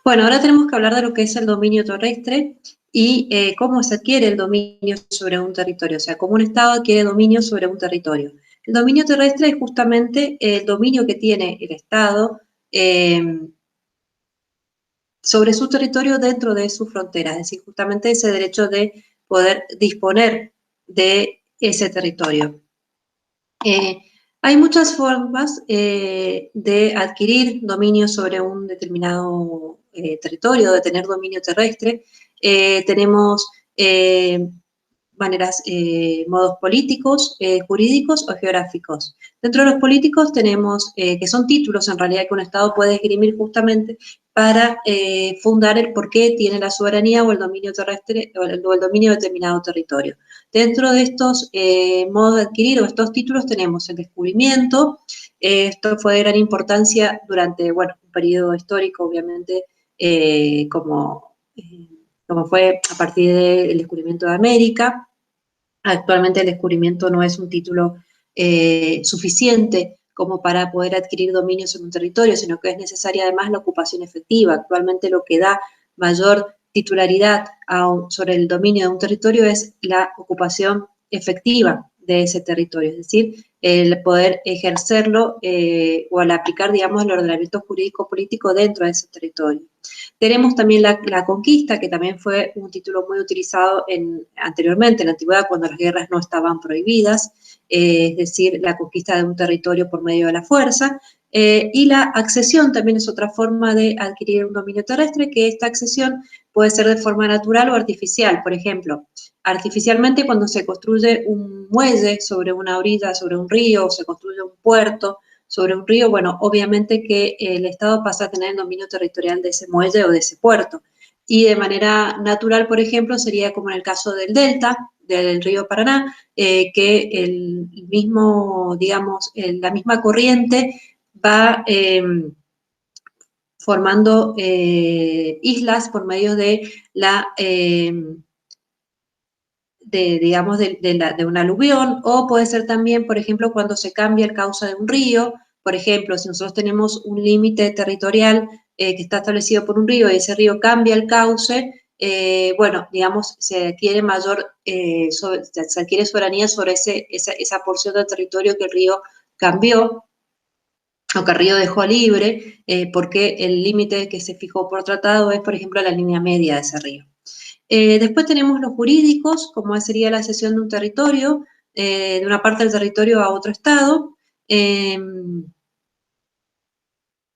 Bueno, ahora tenemos que hablar de lo que es el dominio terrestre y cómo se adquiere el dominio sobre un territorio, o sea, cómo un Estado adquiere dominio sobre un territorio. El dominio terrestre es justamente el dominio que tiene el Estado sobre su territorio dentro de sus fronteras, es decir, justamente ese derecho de poder disponer de ese territorio. Eh, Hay muchas formas de adquirir dominio sobre un determinado territorio, de tener dominio terrestre. Tenemos maneras, modos políticos, jurídicos o geográficos. Dentro de los políticos tenemos, que son títulos en realidad que un Estado puede esgrimir justamente para fundar el por qué tiene la soberanía o el dominio terrestre o el dominio de determinado territorio. Dentro de estos modos de adquirir o estos títulos tenemos el descubrimiento. Esto fue de gran importancia durante, bueno, un periodo histórico, obviamente, como fue a partir del descubrimiento de América. Actualmente el descubrimiento no es un título suficiente como para poder adquirir dominio sobre un territorio, sino que es necesaria además la ocupación efectiva. Actualmente lo que da mayor titularidad sobre el dominio de un territorio es la ocupación efectiva de ese territorio, es decir, el poder ejercerlo o al aplicar, digamos, el ordenamiento jurídico-político dentro de ese territorio. Tenemos también la conquista, que también fue un título muy utilizado anteriormente, en la antigüedad, cuando las guerras no estaban prohibidas, es decir, la conquista de un territorio por medio de la fuerza. Y la accesión también es otra forma de adquirir un dominio terrestre, que esta accesión puede ser de forma natural o artificial. Por ejemplo, artificialmente cuando se construye un muelle sobre una orilla, sobre un río, o se construye un puerto sobre un río, bueno, obviamente que el Estado pasa a tener el dominio territorial de ese muelle o de ese puerto. Y de manera natural, por ejemplo, sería como en el caso del delta, del río Paraná, que el mismo, digamos, la misma corriente va formando islas por medio de la digamos, de un aluvión, o puede ser también, por ejemplo, cuando se cambia el cauce de un río. Por ejemplo, si nosotros tenemos un límite territorial que está establecido por un río y ese río cambia el cauce, bueno, digamos, se adquiere se adquiere soberanía sobre esa porción del territorio que el río cambió o que el río dejó libre, porque el límite que se fijó por tratado es, por ejemplo, la línea media de ese río. Después tenemos los jurídicos, como sería la cesión de un territorio, de una parte del territorio a otro estado.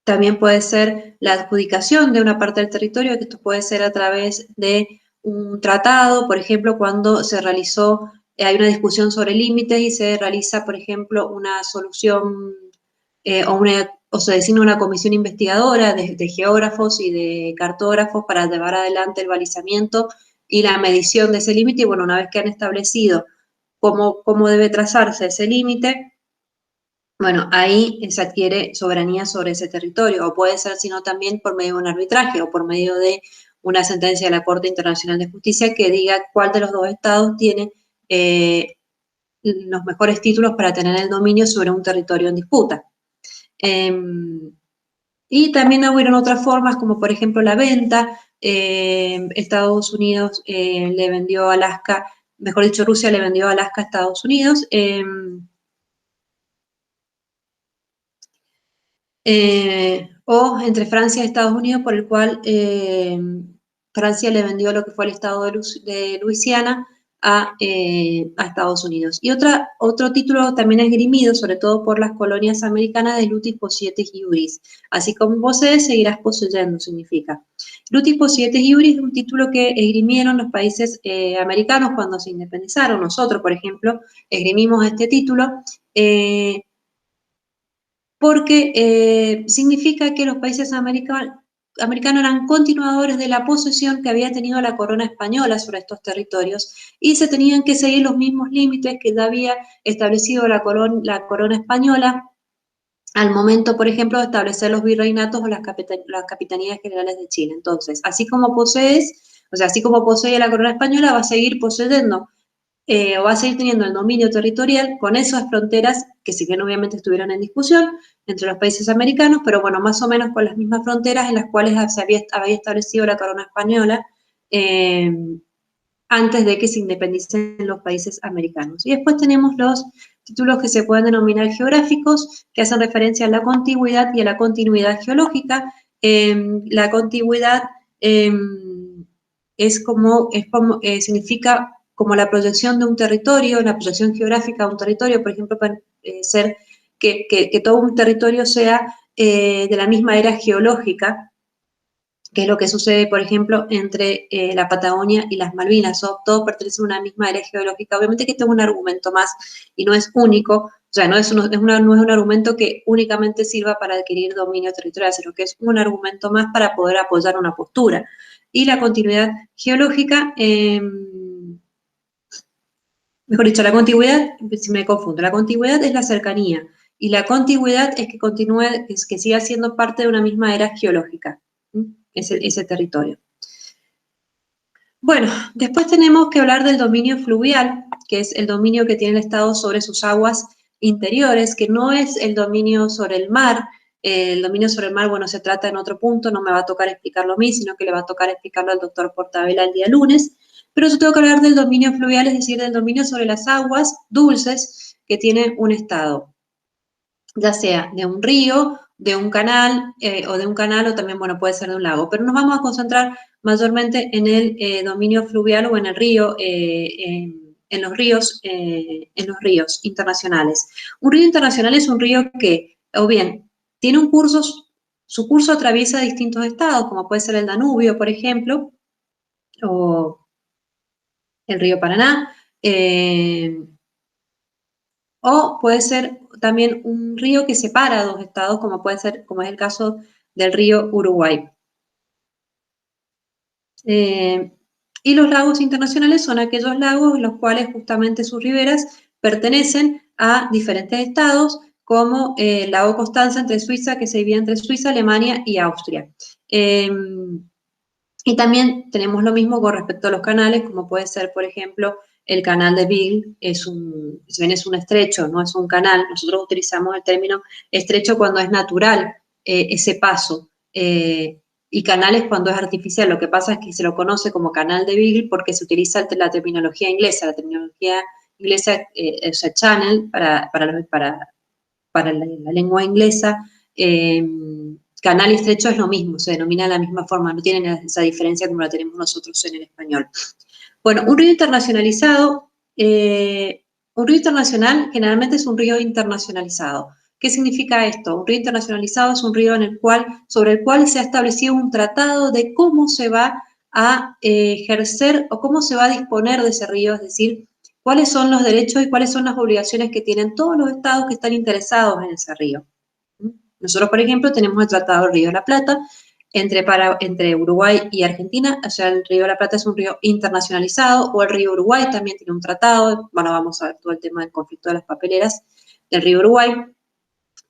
También puede ser la adjudicación de una parte del territorio, que esto puede ser a través de un tratado, por ejemplo, cuando se realizó, hay una discusión sobre límites y se realiza, por ejemplo, una solución o se designa una comisión investigadora de geógrafos y de cartógrafos para llevar adelante el balizamiento y la medición de ese límite. Y bueno, una vez que han establecido cómo debe trazarse ese límite, bueno, ahí se adquiere soberanía sobre ese territorio, o puede ser, sino también por medio de un arbitraje o por medio de una sentencia de la Corte Internacional de Justicia que diga cuál de los dos estados tiene los mejores títulos para tener el dominio sobre un territorio en disputa. Y también hubieron otras formas, como por ejemplo la venta. Estados Unidos le vendió Alaska, mejor dicho, Rusia le vendió Alaska a Estados Unidos. O entre Francia y Estados Unidos, por el cual Francia le vendió lo que fue el estado de Luisiana a Estados Unidos. Y otro título también esgrimido, sobre todo por las colonias americanas, de Lutis Possietes Iuris. Así como posees, seguirás poseyendo, significa. Lutis Possietes Iuris es un título que esgrimieron los países americanos cuando se independizaron. Nosotros, por ejemplo, esgrimimos este título. Porque significa que los países americanos eran continuadores de la posesión que había tenido la corona española sobre estos territorios y se tenían que seguir los mismos límites que ya había establecido la corona española al momento, por ejemplo, de establecer los virreinatos o las capitanías generales de Chile. Entonces, así como posees, o sea, así como posee la corona española, va a seguir poseyendo o va a seguir teniendo el dominio territorial con esas fronteras que si bien obviamente estuvieron en discusión entre los países americanos, pero bueno, más o menos con las mismas fronteras en las cuales se había establecido la corona española antes de que se independicen los países americanos. Y después tenemos los títulos que se pueden denominar geográficos, que hacen referencia a la contigüidad y a la continuidad geológica. La contigüidad significa como la proyección de un territorio, la proyección geográfica de un territorio, por ejemplo, puede ser que todo un territorio sea de la misma era geológica, que es lo que sucede, por ejemplo, entre la Patagonia y las Malvinas. Todos pertenecen a una misma área geológica. Obviamente que este es un argumento más y no es único, o sea, no es un argumento que únicamente sirva para adquirir dominio territorial, sino que es un argumento más para poder apoyar una postura. Y la continuidad geológica, mejor dicho, la contigüidad, si me confundo, la contigüidad es la cercanía y la contigüidad es que continúe, es que siga siendo parte de una misma era geológica, ese territorio. Bueno, después tenemos que hablar del dominio fluvial, que es el dominio que tiene el Estado sobre sus aguas interiores, que no es el dominio sobre el mar. El dominio sobre el mar, bueno, se trata en otro punto, no me va a tocar explicarlo a mí, sino que le va a tocar explicarlo al doctor Portabella el día lunes. Pero yo tengo que hablar del dominio fluvial, es decir, del dominio sobre las aguas dulces que tiene un Estado, ya sea de un río, de un canal, o también, bueno, puede ser de un lago. Pero nos vamos a concentrar mayormente en el dominio fluvial o en el río, en los ríos internacionales. Un río internacional es un río que, o bien, tiene un curso, su curso atraviesa distintos estados, como puede ser el Danubio, por ejemplo, o el río Paraná, o puede ser también un río que separa dos estados, como puede ser, como es el caso del río Uruguay. Y los lagos internacionales son aquellos lagos en los cuales justamente sus riberas pertenecen a diferentes estados, como el lago Constanza entre Suiza, que se divide entre Suiza, Alemania y Austria. Y también tenemos lo mismo con respecto a los canales, como puede ser, por ejemplo, el canal de Beagle, si bien es un estrecho, no es un canal, nosotros utilizamos el término estrecho cuando es natural ese paso, y canales cuando es artificial. Lo que pasa es que se lo conoce como canal de Beagle porque se utiliza la terminología inglesa, o sea, channel para la lengua inglesa. Canal y estrecho es lo mismo, se denomina de la misma forma, no tienen esa diferencia como la tenemos nosotros en el español. Bueno, un río internacionalizado, un río internacional generalmente es un río internacionalizado. ¿Qué significa esto? Un río internacionalizado es un río sobre el cual se ha establecido un tratado de cómo se va a ejercer o cómo se va a disponer de ese río, es decir, cuáles son los derechos y cuáles son las obligaciones que tienen todos los estados que están interesados en ese río. Nosotros, por ejemplo, tenemos el Tratado del Río de la Plata entre Uruguay y Argentina. O sea, el Río de la Plata es un río internacionalizado, o el río Uruguay también tiene un tratado. Bueno, vamos a ver todo el tema del conflicto de las papeleras del río Uruguay,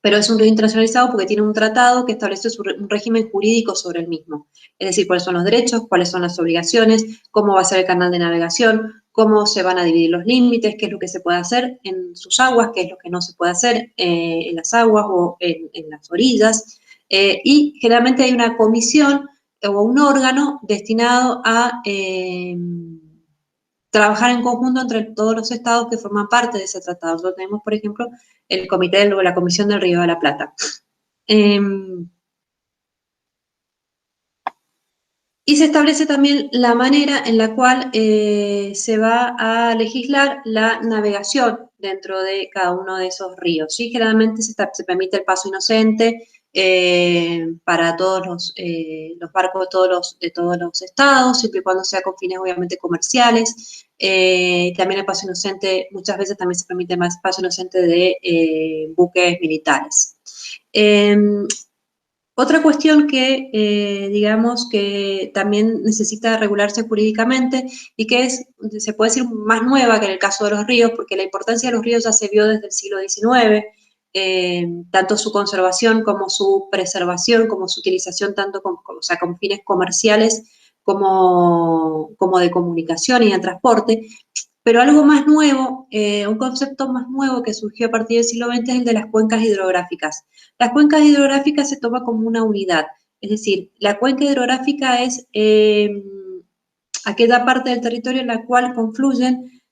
pero es un río internacionalizado porque tiene un tratado que establece un régimen jurídico sobre el mismo. Es decir, cuáles son los derechos, cuáles son las obligaciones, cómo va a ser el canal de navegación, cómo se van a dividir los límites, qué es lo que se puede hacer en sus aguas, qué es lo que no se puede hacer en las aguas o en las orillas. Y generalmente hay una comisión o un órgano destinado a trabajar en conjunto entre todos los estados que forman parte de ese tratado. Nosotros tenemos, por ejemplo, el comité de la Comisión del Río de la Plata. Y se establece también la manera en la cual se va a legislar la navegación dentro de cada uno de esos ríos. ¿Sí? Generalmente se permite el paso inocente para todos los barcos de todos los estados, siempre y cuando sea con fines obviamente comerciales. También el paso inocente, muchas veces también se permite más paso inocente de buques militares. Otra cuestión que, digamos, que también necesita regularse jurídicamente y que se puede decir más nueva que en el caso de los ríos, porque la importancia de los ríos ya se vio desde el siglo XIX, tanto su conservación como su preservación, como su utilización tanto con fines comerciales como de comunicación y de transporte. Pero algo más nuevo, un concepto más nuevo que surgió a partir del siglo XX es el de las cuencas hidrográficas. Las cuencas hidrográficas se toman como una unidad, es decir, la cuenca hidrográfica es aquella parte del territorio en la cual confluyen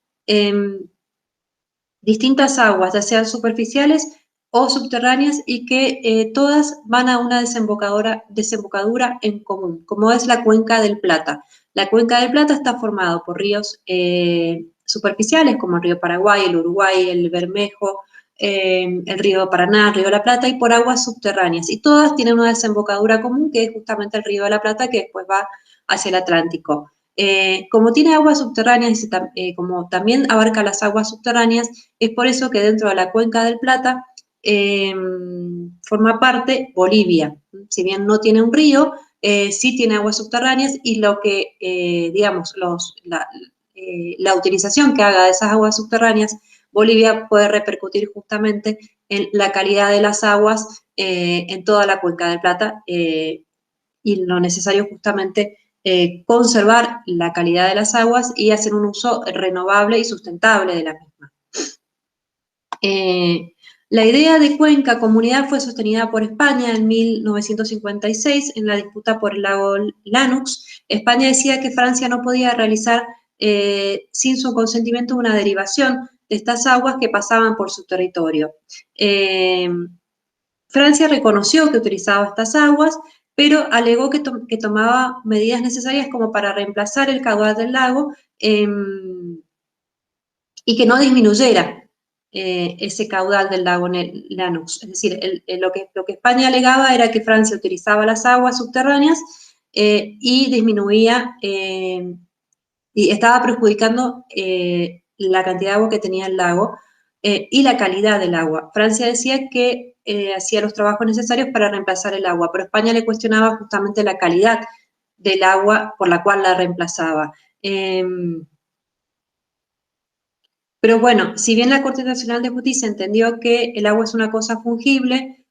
distintas aguas, ya sean superficiales o subterráneas, y que todas van a una desembocadura en común, como es la Cuenca del Plata. La Cuenca del Plata está formada por ríos superficiales, como el río Paraguay, el Uruguay, el Bermejo, el río Paraná, el río de la Plata, y por aguas subterráneas. Y todas tienen una desembocadura común, que es justamente el río de la Plata, que después va hacia el Atlántico. Como tiene aguas subterráneas y como también abarca las aguas subterráneas, es por eso que dentro de la Cuenca del Plata forma parte Bolivia. Si bien no tiene un río, sí tiene aguas subterráneas, y lo que, digamos, la utilización que haga de esas aguas subterráneas, Bolivia puede repercutir justamente en la calidad de las aguas en toda la Cuenca del Plata, y lo necesario justamente conservar la calidad de las aguas y hacer un uso renovable y sustentable de la misma. La idea de cuenca comunidad fue sostenida por España en 1956 en la disputa por el lago Lanux. España decía que Francia no podía realizar sin su consentimiento una derivación de estas aguas que pasaban por su territorio. Francia reconoció que utilizaba estas aguas, pero alegó que tomaba medidas necesarias como para reemplazar el caudal del lago y que no disminuyera ese caudal del lago Lanux. Es decir, lo que España alegaba era que Francia utilizaba las aguas subterráneas y disminuía y estaba perjudicando la cantidad de agua que tenía el lago y la calidad del agua. Francia decía que hacía los trabajos necesarios para reemplazar el agua, pero España le cuestionaba justamente la calidad del agua por la cual la reemplazaba. Pero bueno, si bien la Corte Nacional de Justicia entendió que el agua es una cosa fungible,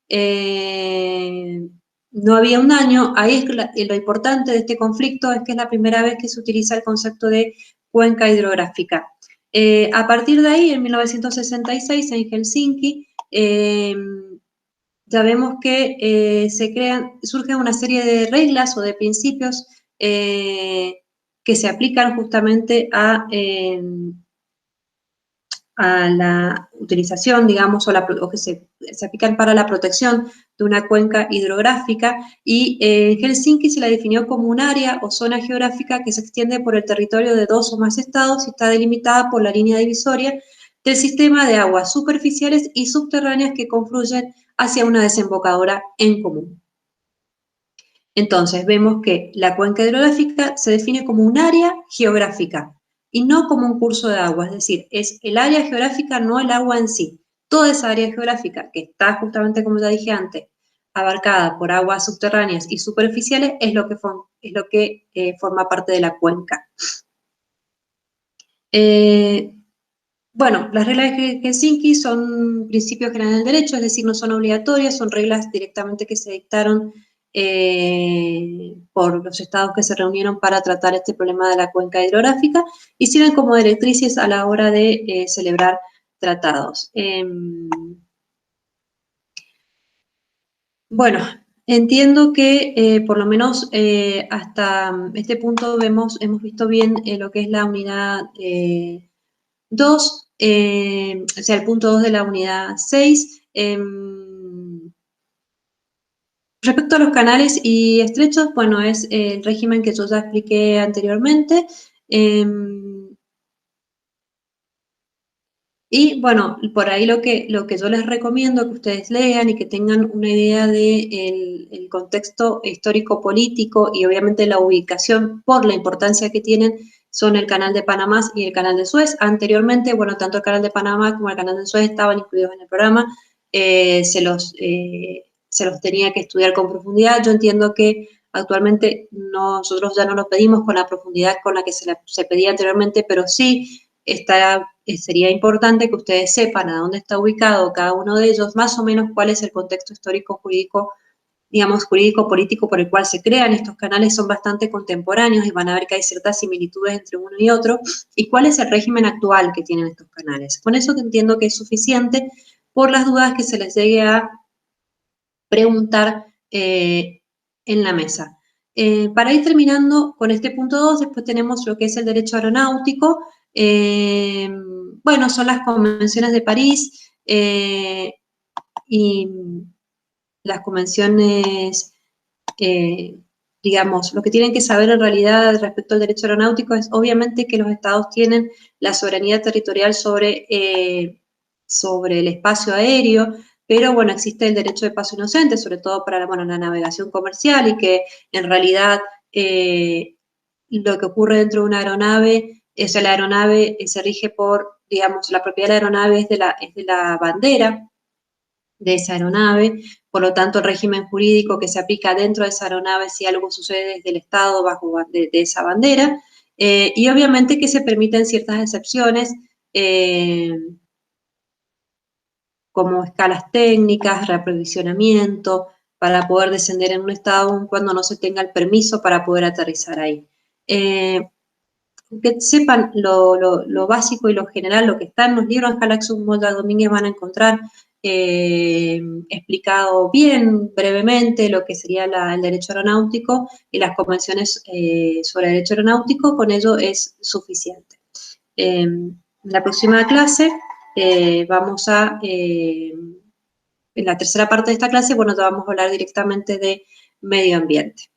no había un daño. Ahí es que lo importante de este conflicto es que es la primera vez que se utiliza el concepto de cuenca hidrográfica. A partir de ahí, en 1966, en Helsinki, ya vemos que surgen una serie de reglas o de principios que se aplican justamente a la utilización, digamos, o que se aplican para la protección de una cuenca hidrográfica, y Helsinki se la definió como un área o zona geográfica que se extiende por el territorio de 2 o más estados y está delimitada por la línea divisoria del sistema de aguas superficiales y subterráneas que confluyen hacia una desembocadura en común. Entonces, vemos que la cuenca hidrográfica se define como un área geográfica y no como un curso de agua, es decir, es el área geográfica, no el agua en sí. Toda esa área geográfica que está justamente, como ya dije antes, abarcada por aguas subterráneas y superficiales es lo que forma parte de la cuenca. Bueno, las reglas de Helsinki son principios generales del derecho, es decir, no son obligatorias, son reglas directamente que se dictaron por los estados que se reunieron para tratar este problema de la cuenca hidrográfica y sirven como directrices a la hora de celebrar tratados. Bueno, entiendo que por lo menos hasta este punto hemos visto bien lo que es la unidad 2, o sea, el punto 2 de la unidad 6. Respecto a los canales y estrechos, bueno, es el régimen que yo ya expliqué anteriormente. Y bueno, por ahí lo que yo les recomiendo que ustedes lean y que tengan una idea de el contexto histórico-político y obviamente la ubicación por la importancia que tienen son el canal de Panamá y el canal de Suez. Anteriormente, bueno, tanto el canal de Panamá como el canal de Suez estaban incluidos en el programa, se los tenía que estudiar con profundidad. Yo entiendo que actualmente nosotros ya no los pedimos con la profundidad con la que se pedía anteriormente, pero sí sería importante que ustedes sepan a dónde está ubicado cada uno de ellos, más o menos cuál es el contexto histórico jurídico digamos, jurídico-político por el cual se crean estos canales son bastante contemporáneos y van a ver que hay ciertas similitudes entre uno y otro, y cuál es el régimen actual que tienen estos canales. Con eso entiendo que es suficiente por las dudas que se les llegue a preguntar en la mesa. Para ir terminando con este punto 2, después tenemos lo que es el derecho aeronáutico. Bueno, son las convenciones de París y las convenciones, digamos, lo que tienen que saber en realidad respecto al derecho aeronáutico es obviamente que los estados tienen la soberanía territorial sobre el espacio aéreo, pero bueno, existe el derecho de paso inocente, sobre todo para bueno, la navegación comercial, y que en realidad lo que ocurre dentro de una aeronave, la aeronave se rige por, digamos, la propiedad de la aeronave es de la bandera de esa aeronave, por lo tanto el régimen jurídico que se aplica dentro de esa aeronave si algo sucede desde el Estado bajo de esa bandera, y obviamente que se permiten ciertas excepciones, como escalas técnicas, reaprovisionamiento, para poder descender en un estado aun cuando no se tenga el permiso para poder aterrizar ahí. Que sepan lo básico y lo general, lo que está en los libros, Jalaxum Molda Domínguez van a encontrar explicado bien brevemente lo que sería el derecho aeronáutico y las convenciones sobre derecho aeronáutico, con ello es suficiente. En la próxima clase vamos a, en la tercera parte de esta clase, bueno, te vamos a hablar directamente de medio ambiente.